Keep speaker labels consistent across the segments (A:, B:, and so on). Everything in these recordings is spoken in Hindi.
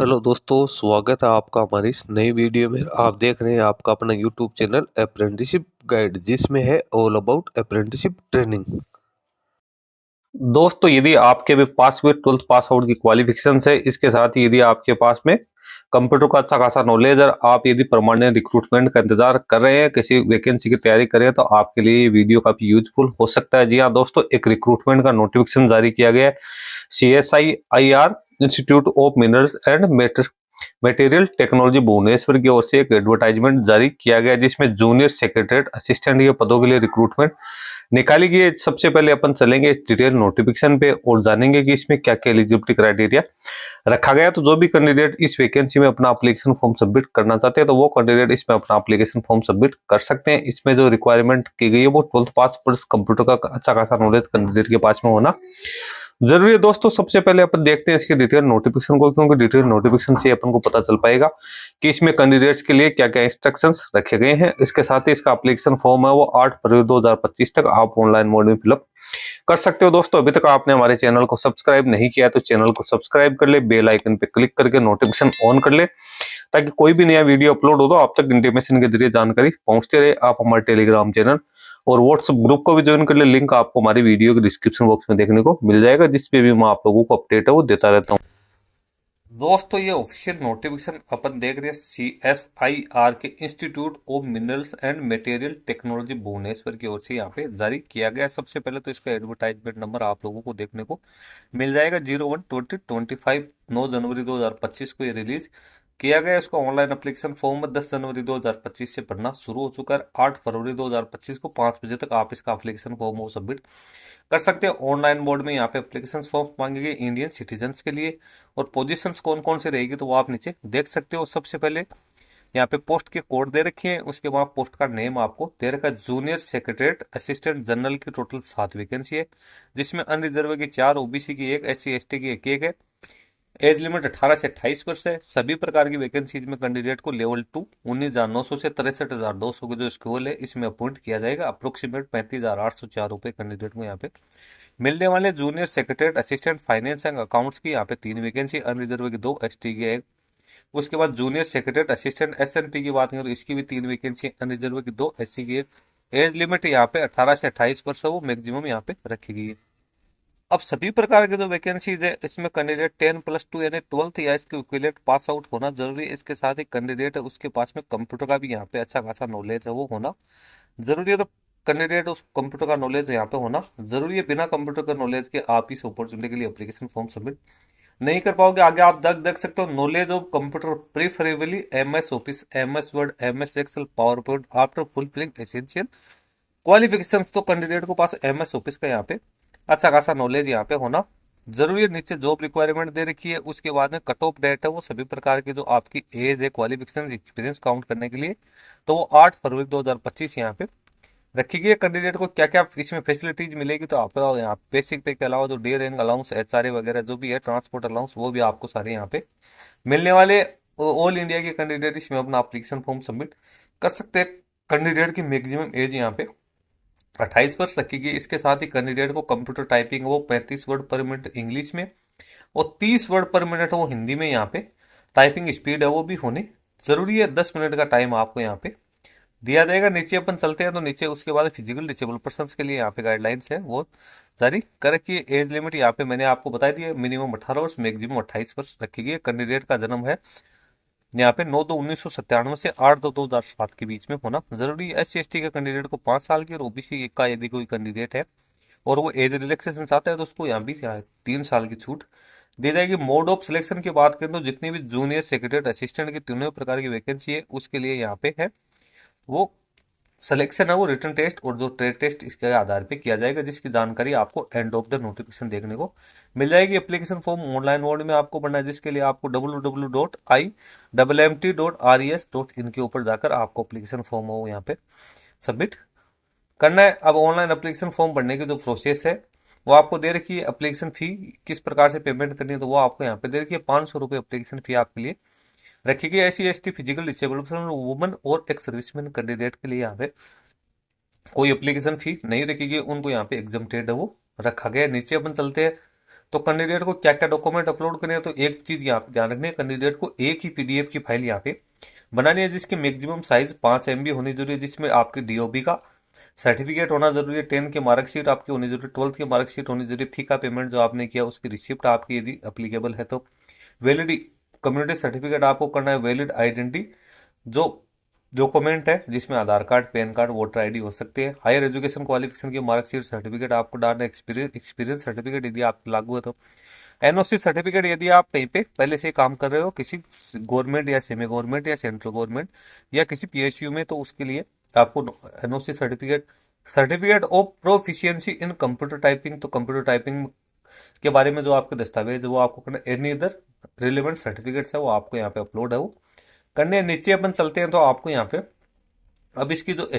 A: हेलो दोस्तों, स्वागत है आपका हमारी इस नई वीडियो में। आप देख रहे हैं आपका अपना यूट्यूब चैनल अप्रेंटिसशिप गाइड, जिसमें है ऑल अबाउट अप्रेंटिसशिप ट्रेनिंग।
B: दोस्तों, यदि आपके भी पास में 12th पास आउट की क्वालिफिकेशन है, इसके साथ ही यदि आपके पास में कंप्यूटर का अच्छा खासा नॉलेज है, आप यदि परमानेंट रिक्रूटमेंट का इंतजार कर रहे हैं, किसी वैकेंसी की तैयारी कर रहे हैं, तो आपके लिए ये वीडियो काफी यूजफुल हो सकता है। जी हाँ दोस्तों, एक रिक्रूटमेंट का नोटिफिकेशन जारी किया गया है CSIR institute of minerals and material technology Bhubaneswar की ओर से एक एडवर्टाइजमेंट जारी किया गया, जिसमें जूनियर सेक्रेटरीट असिस्टेंट के पदों के लिए रिक्रूटमेंट निकाली गई है। सबसे पहले अपन चलेंगे इस डिटेल नोटिफिकेशन पे और जानेंगे कि इसमें क्या क्या एलिजिबिलिटी क्राइटेरिया रखा गया। तो जो भी कैंडिडेट इस वैकेंसी में अपना एप्लीकेशन फॉर्म सबमिट करना चाहते हैं, तो वो कैंडिडेट इसमें अपना एप्लीकेशन फॉर्म सबमिट कर सकते हैं। इसमें जो रिक्वायरमेंट की गई है वो 12th पास प्लस कंप्यूटर का अच्छा खासा नॉलेज कैंडिडेट के पास में होना जरूरी है। दोस्तों, सबसे पहले अपन देखते हैं इसके डिटेल नोटिफिकेशन को, क्योंकि डिटेल नोटिफिकेशन से अपन को पता चल पाएगा कि इसमें कैंडिडेट्स के लिए क्या क्या इंस्ट्रक्शंस रखे गए हैं। इसके साथ ही इसका एप्लीकेशन फॉर्म है वो 8 फरवरी 2025 तक आप ऑनलाइन मोड में फिलअप कर सकते हो। दोस्तों, अभी तक आपने हमारे चैनल को सब्सक्राइब नहीं किया तो चैनल को सब्सक्राइब कर ले, बेल आइकन पे क्लिक करके नोटिफिकेशन ऑन कर ले, ताकि कोई भी नया वीडियो अपलोड हो तो आप तक इंटीमेशन के जरिए जानकारी पहुंचते रहे। आप हमारे टेलीग्राम चैनल और व्हाट्सएप ग्रुप को भी ज्वाइन कर ले, लिंक आपको हमारी वीडियो के डिस्क्रिप्शन बॉक्स में देखने को मिल जाएगा, जिसपे भी मैं आप लोगों को अपडेट है वो देता रहता हूँ। दोस्तों, ये ऑफिशियल नोटिफिकेशन अपन देख रहे हैं CSIR के institute of minerals and material technology Bhubaneswar की ओर से यहाँ पे जारी किया गया है। सबसे पहले तो इसका एडवर्टाइजमेंट नंबर आप लोगों को देखने को मिल जाएगा 01/20/25, 9 जनवरी 2025 को ये रिलीज किया गया। इसका ऑनलाइन एप्लीकेशन फॉर्म 10 जनवरी 2025 से भरना शुरू हो चुका है। 8 फरवरी 2025 को 5 बजे तक आप इसका एप्लीकेशन फॉर्म वो सबमिट कर सकते हैं। ऑनलाइन मोड में यहाँ पे एप्लीकेशन फॉर्म मांगेंगे इंडियन सिटीजन्स के लिए, और पोजीशंस कौन कौन से रहेगी तो वो आप नीचे देख सकते हो। सबसे पहले यहाँ पे पोस्ट के कोड दे रखे हैं, उसके बाद पोस्ट का नेम आपको दे रखा है जूनियर सेक्रेटरीट असिस्टेंट जनरल की टोटल 7 वैकेंसी है, जिसमें अनरिजर्व की 4, ओबीसी की 1, SC ST की एक है। एज लिमिट 18 से 28 वर्ष है। सभी प्रकार की वैकेंसीज में कैंडिडेट को लेवल 2 19,900 से 63,200 के जो स्कूल है इसमें अपॉइंट किया जाएगा। अप्रोक्सीमेट 35,804 रुपए कैंडिडेट को यहाँ पे मिलने वाले। Junior secretariat assistant finance and accounts की यहाँ पे 3 वैकेंसी, अनरिजर्व की 2, ST की 1। उसके बाद जूनियर सेक्रेटरीट असिस्टेंट SNP की बात करें तो इसकी भी 3 वैकेंसी, अनरिजर्व की 2, SC की 1। एज लिमिट यहाँ पे 18 से 28 वर्ष है, वो मैक्सिमम यहाँ पे रखी गई है। अब सभी प्रकार के जो वैकेंसीज है इसमें कैंडिडेट 10+2 यानी 12th या इसके इक्विवेलेंट पास आउट होना जरूरी है। इसके साथ ही कैंडिडेट है उसके पास में कंप्यूटर का भी यहाँ पे अच्छा खासा नॉलेज है वो होना जरूरी है। तो कैंडिडेट उस कंप्यूटर का नॉलेज यहाँ पे होना जरूरी है। बिना कंप्यूटर का नॉलेज के आप इस अपॉर्चुनिटी के लिए एप्लीकेशन फॉर्म सबमिट नहीं कर पाओगे। आगे आप देख सकते हो, knowledge of computer preferably MS Office, MS Word, MS Excel, PowerPoint after fulfilling essential qualifications. तो कैंडिडेट को पास MS ऑफिस का यहाँ पे अच्छा खासा नॉलेज यहाँ पे होना जरूरी है। नीचे जॉब रिक्वायरमेंट दे रखी है, उसके बाद में कट ऑफ डेट है वो सभी प्रकार के जो आपकी एज है, क्वालिफिकेशन, एक्सपीरियंस काउंट करने के लिए, तो वो 8 फरवरी 2025 यहाँ पे रखी गई है। कैंडिडेट को क्या क्या इसमें फैसिलिटीज मिलेगी तो आपको यहाँ बेसिक पे के अलावा जो डे रेंज अलाउंस, HRA वगैरह जो भी है, ट्रांसपोर्ट अलाउंस, वो भी आपको सारे यहाँ पे मिलने वाले। ऑल इंडिया के कैंडिडेट इसमें अपना एप्लीकेशन फॉर्म सबमिट कर सकते हैं। कैंडिडेट की मैक्सिमम एज यहाँ पे 28 वर्ष रखी गई। इसके साथ ही कैंडिडेट को कंप्यूटर टाइपिंग वो 35 वर्ड पर मिनट इंग्लिश में और 30 वर्ड पर मिनट वो हिंदी में यहाँ पे टाइपिंग स्पीड है वो भी होनी जरूरी है। 10 मिनट का टाइम आपको यहाँ पे दिया जाएगा। नीचे अपन चलते हैं तो नीचे उसके बाद फिजिकल डिसेबल पर्सन के लिए यहाँ पे गाइडलाइंस है वो जारी कर रखी है। एज लिमिट यहाँ पे मैंने आपको बता दिया, मिनिमम 18 वर्ष, मैक्सिमम 28 वर्ष रखी गई है। कैंडिडेट का जन्म है यहाँ पे 9/2/1997 से 8/2/2007 के बीच में होना जरूरी है। SC ST के कैंडिडेट को 5 साल की, और OBC का यदि कोई कैंडिडेट है और वो एज रिलैक्सेशन चाहता है तो उसको यहाँ भी 3 साल की छूट दी जाएगी। मोड ऑफ सिलेक्शन की बात करें तो जितनी भी जूनियर सेक्रेटरी असिस्टेंट की तीनों प्रकार की वैकेंसी है उसके लिए यहाँ पे है वो सिलेक्शन है वो रिटन टेस्ट और जो ट्रेड टेस्ट इसके आधार पे किया जाएगा, जिसकी जानकारी आपको एंड ऑफ द नोटिफिकेशन देखने को मिल जाएगी। एप्लीकेशन फॉर्म ऑनलाइन मोड में आपको भरना है, जिसके लिए आपको www.immmt.res.in के ऊपर जाकर आपको एप्लीकेशन फॉर्म हो यहाँ पे सबमिट करना है। अब ऑनलाइन एप्लीकेशन फॉर्म भरने की जो प्रोसेस है वो आपको दे रखी है। एप्लीकेशन फी किस प्रकार से पेमेंट करनी है तो वो आपको यहाँ पे दे रखी है। 500 रुपये एप्लीकेशन फी आपके लिए रखी गई। SC ST physical disable woman और एक सर्विसमैन कैंडिडेट के लिए यहाँ पे कोई एप्लीकेशन फी नहीं रखी गई, उनको यहाँ पे एग्जम्प्टेड है वो रखा गया। नीचे अपन चलते हैं
C: तो कैंडिडेट को क्या क्या डॉक्यूमेंट अपलोड करने हैं, तो एक चीज यहाँ पे ध्यान रखनी है, कैंडिडेट को एक ही पीडीएफ की फाइल यहाँ पे बनानी है जिसकी मैक्सिमम साइज 5 MB होनी जरूरी है, जिसमें आपके डीओबी का सर्टिफिकेट होना जरूरी है, 10 की मार्कशीट आपकी होनी जरूरी है, 12th की मार्कशीट होनी जरूरी है, फी का पेमेंट जो आपने किया उसकी रिसिप्ट आपकी यदि अप्लीकेबल है तो, वैलिड कम्युनिटी सर्टिफिकेट आपको करना है, वैलिड आइडेंटिटी जो डॉक्यूमेंट है जिसमें Aadhaar card, PAN card, voter ID हो सकते हैं, हायर एजुकेशन क्वालिफिकेशन की मार्कशीट सर्टिफिकेट आपको डालना है, एक्सपीरियंस सर्टिफिकेट यदि आप लागू है तो, एनओसी सर्टिफिकेट यदि आप कहीं पे पहले से काम कर रहे हो किसी गवर्नमेंट या सेमी गवर्नमेंट या सेंट्रल गवर्नमेंट या किसी पीएसयू में, तो उसके लिए आपको NOC certificate, certificate of proficiency in computer typing, तो कंप्यूटर टाइपिंग के बारे में जो आपके दस्तावेज है वो आपको करना, एनी अदर रिलेवेंट सर्टिफिकेट्स है वो आपको यहाँ पे अपलोड है वो करने। नीचे अपन चलते हैं तो आपको यहाँ पे अब इसकी जो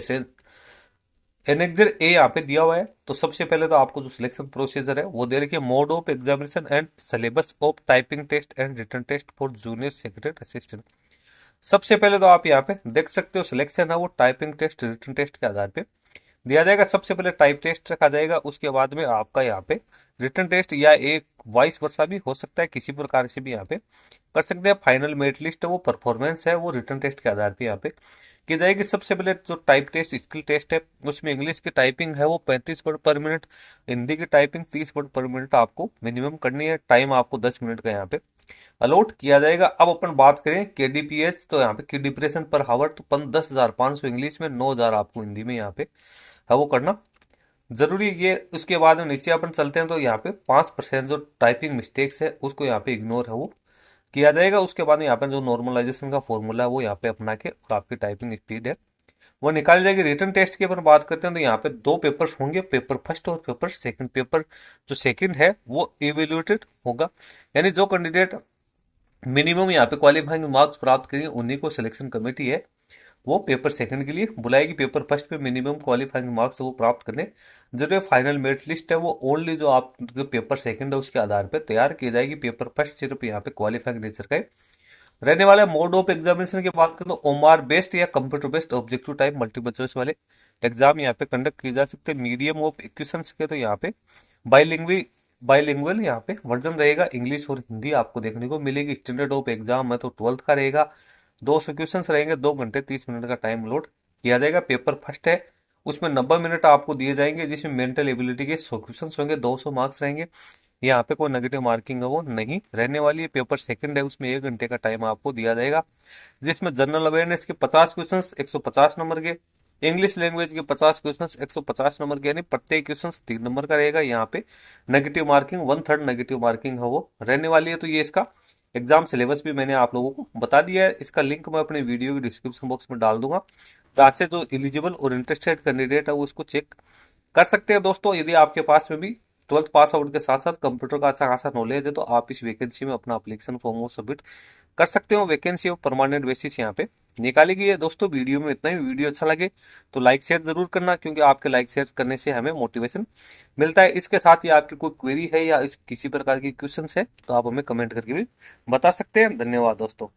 C: एनेक्जर ए यहाँ पे दिया हुआ है, तो सबसे पहले तो आपको जो सिलेक्शन प्रोसीजर है वो दे रखिए, mode of examination and syllabus of typing test and written test for junior secretary assistant. सबसे पहले तो आप यहाँ पे देख सकते हो सिलेक्शन है वो टाइपिंग टेस्ट रिटन टेस्ट के आधार पे दिया जाएगा। सबसे पहले टाइप टेस्ट रखा जाएगा, उसके बाद में आपका यहाँ पे रिटन टेस्ट या एक वॉइस वर्षा भी हो सकता है, किसी प्रकार से भी यहाँ पे कर सकते हैं। फाइनल मेरिट लिस्ट है वो परफॉर्मेंस है वो रिटन टेस्ट के आधार पे यहाँ पे की जाएगी। सबसे पहले जो टाइप टेस्ट स्किल टेस्ट है उसमें इंग्लिश की टाइपिंग है वो 35 वर्ड पर मिनट, हिंदी की टाइपिंग 30 वर्ड पर मिनट आपको मिनिमम करनी है, टाइम आपको 10 मिनट का यहाँ पे अलॉट किया जाएगा। अब अपन बात करें केडीपीएच, तो यहाँ पे की डिप्रेशन पर हावर तो 10,500 इंग्लिश में, 9,000 आपको हिंदी में यहाँ पे है वो करना जरूरी ये। उसके बाद में नीचे अपन चलते हैं तो यहाँ पे 5% जो टाइपिंग मिस्टेक्स है उसको यहाँ पे इग्नोर है वो किया जाएगा। उसके बाद में यहाँ पे जो नॉर्मलाइजेशन का फॉर्मूला है वो यहाँ पे अपना के और आपकी टाइपिंग स्पीड है वो निकाली जाएगी। रिटन टेस्ट की अपन बात करते हैं तो यहाँ पे 2 पेपर्स होंगे, पेपर फर्स्ट और पेपर सेकंड। पेपर जो सेकंड है वो इवेल्युएटेड होगा, यानी जो कैंडिडेट मिनिमम यहाँ पे क्वालिफाइंग मार्क्स प्राप्त करेंगे उन्हीं को सिलेक्शन कमेटी है वो पेपर सेकंड के लिए बुलाएगी। पेपर फर्स्ट पे मिनिमम क्वालिफाइंग मार्क्स वो प्राप्त करने जो फाइनल मेरिट लिस्ट है वो ओनली जो आप पेपर सेकंड है उसके आधार पर तैयार की जाएगी। पेपर फर्स्ट सिर्फ यहाँ पे क्वालिफाइंग नेचर का रहने वाला। मोड ऑफ एग्जामिनेशन की बात करें तो ओमार बेस्ड या computer based objective type multiple choice वाले एग्जाम यहाँ पे कंडक्ट किए जा सकते हैं। मीडियम ऑफ इक्वेशंस के तो यहाँ पे बाईलिंगुअल यहाँ पे वर्जन रहेगा, इंग्लिश और हिंदी आपको देखने को मिलेगी। स्टैंडर्ड ऑफ एग्जाम है तो 12th का रहेगा, 200 क्वेश्चन रहेंगे, 2 घंटे 30 मिनट का टाइम लोड किया जाएगा। पेपर फर्स्ट है उसमें 90 मिनट आपको दिए जाएंगे, जिसमें मेंटल एबिलिटी के 100 क्वेश्चन होंगे, 200 मार्क्स रहेंगे। यहाँ पे कोई नेगेटिव मार्किंग है वो नहीं रहने वाली है। पेपर सेकंड है उसमें 1 घंटे का टाइम आपको दिया जाएगा, जिसमें जनरल अवेयरनेस के 50 क्वेश्चन 150 नंबर के, इंग्लिश लैंग्वेज के 50 क्वेश्चन 150 नंबर के, यानी प्रत्येक क्वेश्चन 3 नंबर का रहेगा। यहाँ पे नेगेटिव मार्किंग 1/3 नेगेटिव मार्किंग है वो रहने वाली है। तो ये इसका एग्जाम सिलेबस भी मैंने आप लोगों को बता दिया है, इसका लिंक मैं अपने वीडियो के डिस्क्रिप्शन बॉक्स में डाल दूंगा, जहाँ से जो एलिजिबल और इंटरेस्टेड कैंडिडेट है वो उसको चेक कर सकते हैं। दोस्तों यदि आपके पास में भी 12th पास आउट के साथ साथ कंप्यूटर का अच्छा खासा नॉलेज है तो आप इस वैकेंसी में अपना एप्लीकेशन फॉर्म वो सबमिट कर सकते हो। वैकेंसी ऑफ परमानेंट बेसिस यहाँ पे निकाली गई है। दोस्तों वीडियो में इतना ही, वीडियो अच्छा लगे तो लाइक शेयर जरूर करना, क्योंकि आपके लाइक शेयर करने से हमें मोटिवेशन मिलता है। इसके साथ ही आपकी कोई क्वेरी है या किसी प्रकार की क्वेश्चन है तो आप हमें कमेंट करके भी बता सकते हैं। धन्यवाद दोस्तों।